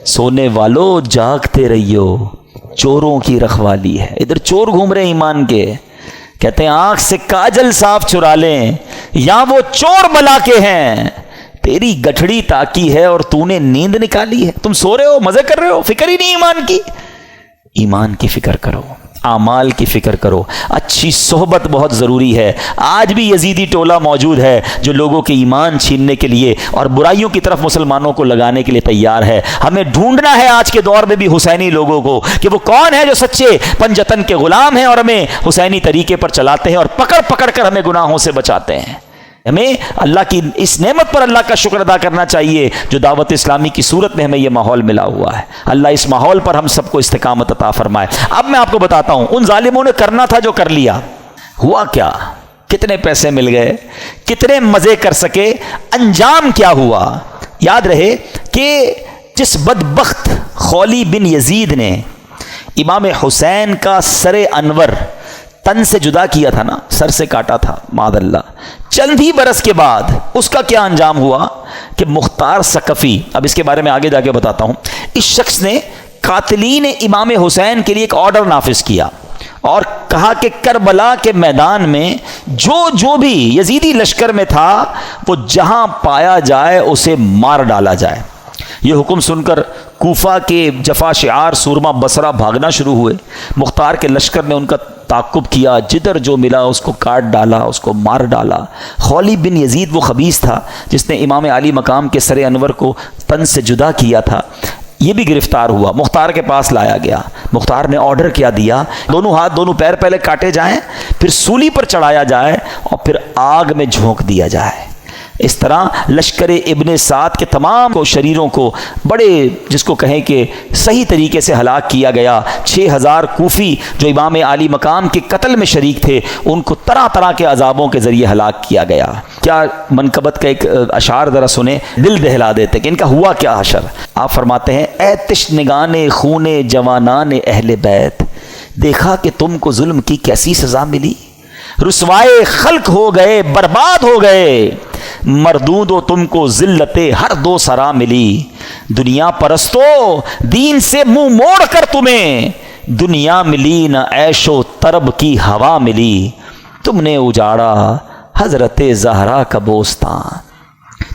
سونے والو جاگتے رہیو، چوروں کی رکھوالی ہے. ادھر چور گھوم رہے ایمان کے, کہتے ہیں آنکھ سے کاجل صاف چرا لیں, یا وہ چور بلا کے ہیں, تیری گٹھڑی تاکی ہے اور تو نے نیند نکالی ہے. تم سو رہے ہو, مزے کر رہے ہو, فکر ہی نہیں ایمان کی. ایمان کی فکر کرو, اعمال کی فکر کرو. اچھی صحبت بہت ضروری ہے. آج بھی یزیدی ٹولہ موجود ہے جو لوگوں کے ایمان چھیننے کے لیے اور برائیوں کی طرف مسلمانوں کو لگانے کے لیے تیار ہے. ہمیں ڈھونڈنا ہے آج کے دور میں بھی حسینی لوگوں کو, کہ وہ کون ہے جو سچے پنجتن کے غلام ہیں اور ہمیں حسینی طریقے پر چلاتے ہیں اور پکڑ پکڑ کر ہمیں گناہوں سے بچاتے ہیں. ہمیں اللہ کی اس نعمت پر اللہ کا شکر ادا کرنا چاہیے جو دعوت اسلامی کی صورت میں ہمیں یہ ماحول ملا ہوا ہے. اللہ اس ماحول پر ہم سب کو استقامت عطا فرمائے. اب میں آپ کو بتاتا ہوں ان ظالموں نے کرنا تھا جو کر لیا, ہوا کیا؟ کتنے پیسے مل گئے, کتنے مزے کر سکے, انجام کیا ہوا؟ یاد رہے کہ جس بدبخت خولی بن یزید نے امام حسین کا سر انور تن سے جدا کیا تھا نا, سر سے کاٹا تھا معاذ اللہ, چند ہی برس کے بعد اس کا کیا انجام ہوا کہ مختار ثقفی, اب اس کے بارے میں آگے جا کے بتاتا ہوں, اس شخص نے قاتلین امام حسین کے لیے ایک آرڈر نافذ کیا اور کہا کہ کربلا کے میدان میں جو بھی یزیدی لشکر میں تھا وہ جہاں پایا جائے اسے مار ڈالا جائے. یہ حکم سن کر کوفہ کے جفا شعار سورما بصرہ بھاگنا شروع ہوئے. مختار کے لشکر نے ان کا تعاقب کیا, جدھر جو ملا اس کو کاٹ ڈالا, اس کو مار ڈالا. خولی بن یزید وہ خبیث تھا جس نے امام علی مقام کے سر انور کو تن سے جدا کیا تھا, یہ بھی گرفتار ہوا, مختار کے پاس لایا گیا. مختار نے آرڈر کیا دیا, دونوں ہاتھ دونوں پیر پہلے کاٹے جائیں, پھر سولی پر چڑھایا جائے اور پھر آگ میں جھونک دیا جائے. اس طرح لشکر ابن سعد کے تمام کو شریروں کو بڑے جس کو کہیں کہ صحیح طریقے سے ہلاک کیا گیا. 6000 کوفی جو امام علی مقام کے قتل میں شریک تھے ان کو طرح طرح کے عذابوں کے ذریعے ہلاک کیا گیا. کیا منقبت کا ایک اشعار ذرا سنیں, دل دہلا دیتے کہ ان کا ہوا کیا حشر. آپ فرماتے ہیں اے تشنگان خون جوانان اہل بیت, دیکھا کہ تم کو ظلم کی کیسی سزا ملی, رسوائے خلق ہو گئے برباد ہو گئے, مردود و تم کو ذلت ہر دو سرا ملی. دنیا پرستو دین سے منہ موڑ کر تمہیں دنیا ملی نہ عیش و طرب کی ہوا ملی. تم نے اجاڑا حضرت زہرا کا بوستان,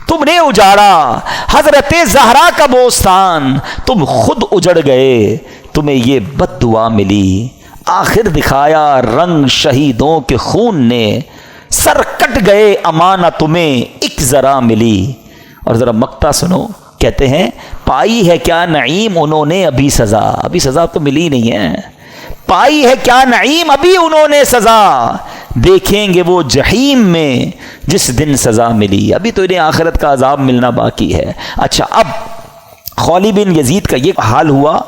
تم نے اجاڑا حضرت زہرا کا بوستان, تم خود اجڑ گئے تمہیں یہ بد دعا ملی. آخر دکھایا رنگ شہیدوں کے خون نے, سر کٹ گئے امانہ تمہیں ایک ذرا ملی. اور ذرا مقطع سنو, کہتے ہیں پائی ہے کیا نعیم انہوں نے ابھی سزا, ابھی سزا تو ملی نہیں ہے, پائی ہے کیا نعیم ابھی انہوں نے سزا, دیکھیں گے وہ جہیم میں جس دن سزا ملی. ابھی تو انہیں آخرت کا عذاب ملنا باقی ہے. اچھا, اب خولی بن یزید کا یہ حال ہوا.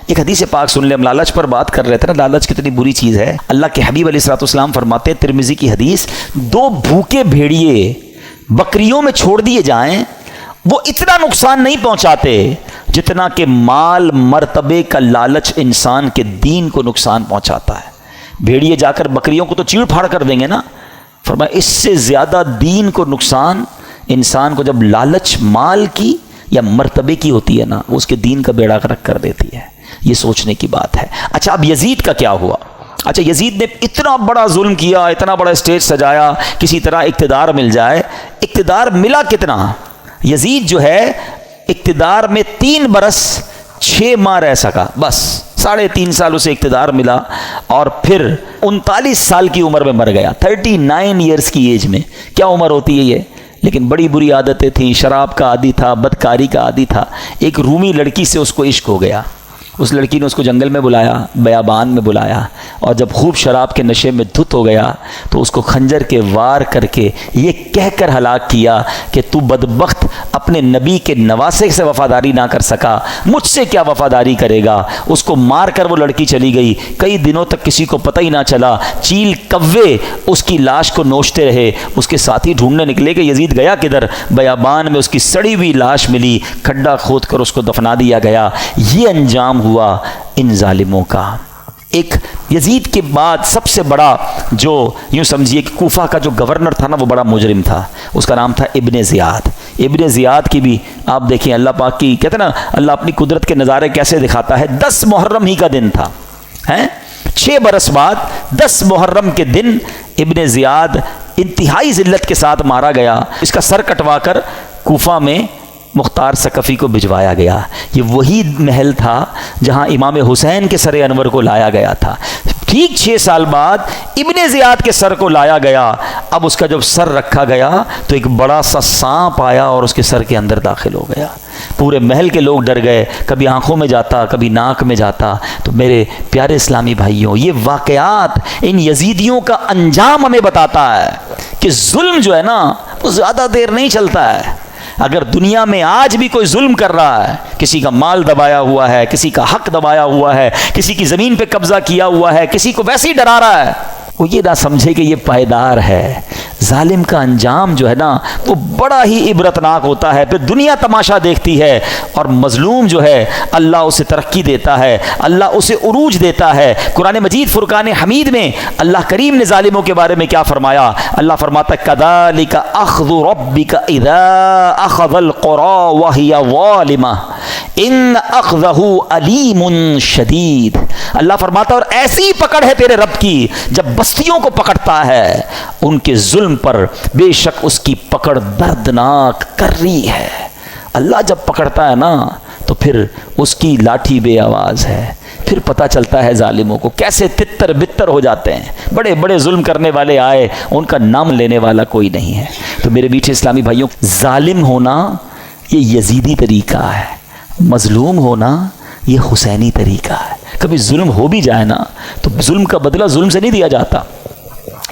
ایک حدیث پاک سن لیں, ہم لالچ پر بات کر رہے تھے نا, لالچ کتنی بری چیز ہے. اللہ کے حبیب علیہ الصلوۃ والسلام فرماتے ہیں, ترمذی کی حدیث, 2 بھوکے بھیڑیے بکریوں میں چھوڑ دیے جائیں وہ اتنا نقصان نہیں پہنچاتے جتنا کہ مال مرتبے کا لالچ انسان کے دین کو نقصان پہنچاتا ہے. بھیڑیے جا کر بکریوں کو تو چیڑ پھاڑ کر دیں گے نا, فرمایا اس سے زیادہ دین کو نقصان انسان کو جب لالچ مال کی یا مرتبے کی ہوتی ہے نا, وہ اس کے دین کا بیڑا غرق کر دیتی ہے. یہ سوچنے کی بات ہے. اچھا, اب یزید کا کیا ہوا؟ اچھا, یزید نے اتنا بڑا ظلم کیا, اتنا بڑا اسٹیج سجایا, کسی طرح اقتدار مل جائے. اقتدار ملا کتنا؟ یزید جو ہے اقتدار میں 3 برس 6 ماہ رہ سکا, بس 3.5 سال اسے اقتدار ملا, اور پھر 39 سال کی عمر میں مر گیا. 39 ایئرس کی ایج میں. کیا عمر ہوتی ہے یہ؟ لیکن بڑی بری عادتیں تھیں, شراب کا عادی تھا, بدکاری کا عادی تھا. ایک رومی لڑکی سے اس کو عشق ہو گیا. اس لڑکی نے اس کو جنگل میں بلایا, بیابان میں بلایا, اور جب خوب شراب کے نشے میں دھت ہو گیا تو اس کو خنجر کے وار کر کے یہ کہہ کر ہلاک کیا کہ تو بدبخت اپنے نبی کے نواسے سے وفاداری نہ کر سکا, مجھ سے کیا وفاداری کرے گا. اس کو مار کر وہ لڑکی چلی گئی. کئی دنوں تک کسی کو پتہ ہی نہ چلا. چیل کوے اس کی لاش کو نوچتے رہے. اس کے ساتھی ڈھونڈنے نکلے کہ یزید گیا کدھر. بیابان میں اس کی سڑی ہوئی لاش ملی, کھڈا کھود کر اس کو دفنا دیا گیا. یہ انجام ہوا ان ظالموں کا. ایک یزید کے بعد سب سے بڑا جو یوں سمجھیے کہ کوفہ کا جو گورنر تھا نا, وہ بڑا مجرم تھا. اس کا نام تھا ابن زیاد. ابن زیاد کی بھی آپ دیکھیں, اللہ پاک کی کہتے ہیں نا, اللہ اپنی قدرت کے نظارے کیسے دکھاتا ہے. 10 محرم ہی کا دن تھا, ہیں 6 برس بعد 10 محرم کے دن ابن زیاد انتہائی ذلت کے ساتھ مارا گیا. اس کا سر کٹوا کر کوفہ میں مختار ثقفی کو بھجوایا گیا. یہ وہی محل تھا جہاں امام حسین کے سر انور کو لایا گیا تھا. ٹھیک 6 سال بعد ابن زیاد کے سر کو لایا گیا. اب اس کا جب سر رکھا گیا تو ایک بڑا سا سانپ آیا اور اس کے سر کے اندر داخل ہو گیا. پورے محل کے لوگ ڈر گئے, کبھی آنکھوں میں جاتا, کبھی ناک میں جاتا. تو میرے پیارے اسلامی بھائیوں, یہ واقعات ان یزیدیوں کا انجام ہمیں بتاتا ہے کہ ظلم جو ہے نا وہ زیادہ دیر نہیں چلتا ہے. اگر دنیا میں آج بھی کوئی ظلم کر رہا ہے, کسی کا مال دبایا ہوا ہے, کسی کا حق دبایا ہوا ہے, کسی کی زمین پہ قبضہ کیا ہوا ہے, کسی کو ویسے ہی ڈرا رہا ہے, وہ یہ نہ سمجھے کہ یہ پائیدار ہے. ظالم کا انجام جو ہے نا وہ بڑا ہی عبرتناک ہوتا ہے. پھر دنیا تماشا دیکھتی ہے اور مظلوم جو ہے اللہ اسے ترقی دیتا ہے, اللہ اسے عروج دیتا ہے. قرآن مجید فرقان حمید میں اللہ کریم نے ظالموں کے بارے میں کیا فرمایا؟ اللہ فرماتا ہے کذالک اخذ ربک اذا اخذ القری وہی ظالمہ ان اخذہ علیم شدید. اللہ فرماتا ہے اور ایسی پکڑ ہے تیرے رب کی جب بستیوں کو پکڑتا ہے ان کے ظلم پر, بے شک اس کی پکڑ دردناک کر رہی ہے. اللہ جب پکڑتا ہے نا تو پھر اس کی لاٹھی بے آواز ہے. پھر پتہ چلتا ہے ظالموں کو کیسے تتر بتر ہو جاتے ہیں. بڑے بڑے ظلم کرنے والے آئے, ان کا نام لینے والا کوئی نہیں ہے. تو میرے میٹھے اسلامی بھائیوں, ظالم ہونا یہ یزیدی طریقہ ہے, مظلوم ہونا یہ حسینی طریقہ ہے. کبھی ظلم ہو بھی جائے نا تو ظلم کا بدلہ ظلم سے نہیں دیا جاتا.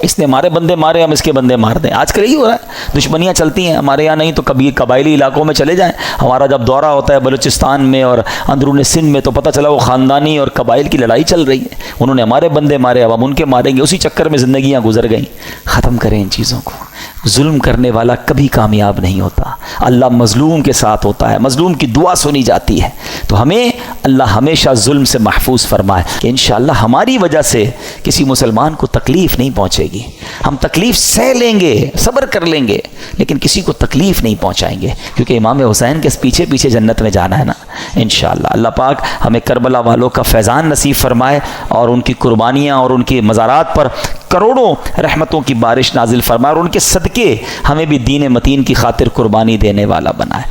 اس نے ہمارے بندے مارے, ہم اس کے بندے مار دیں. آج کل یہی ہو رہا ہے, دشمنیاں چلتی ہیں. ہمارے یہاں نہیں تو کبھی قبائلی علاقوں میں چلے جائیں. ہمارا جب دورہ ہوتا ہے بلوچستان میں اور اندرون سندھ میں تو پتہ چلا وہ خاندانی اور قبائل کی لڑائی چل رہی ہے. انہوں نے ہمارے بندے مارے, اب ہم ان کے ماریں گے. اسی چکر میں زندگیاں گزر گئیں. ختم کریں ان چیزوں کو. ظلم کرنے والا کبھی کامیاب نہیں ہوتا. اللہ مظلوم کے ساتھ ہوتا ہے, مظلوم کی دعا سنی جاتی ہے. تو ہمیں اللہ ہمیشہ ظلم سے محفوظ فرمائے کہ انشاءاللہ ہماری وجہ سے کسی مسلمان کو تکلیف نہیں پہنچے گی. ہم تکلیف سہ لیں گے, صبر کر لیں گے, لیکن کسی کو تکلیف نہیں پہنچائیں گے, کیونکہ امام حسین کے پیچھے پیچھے جنت میں جانا ہے نا انشاءاللہ. اللہ پاک ہمیں کربلا والوں کا فیضان نصیب فرمائے اور ان کی قربانیاں اور ان کی مزارات پر کروڑوں رحمتوں کی بارش نازل فرمائے اور ان کے صدقے ہمیں بھی دین متین کی خاطر قربانی دینے والا بنائے.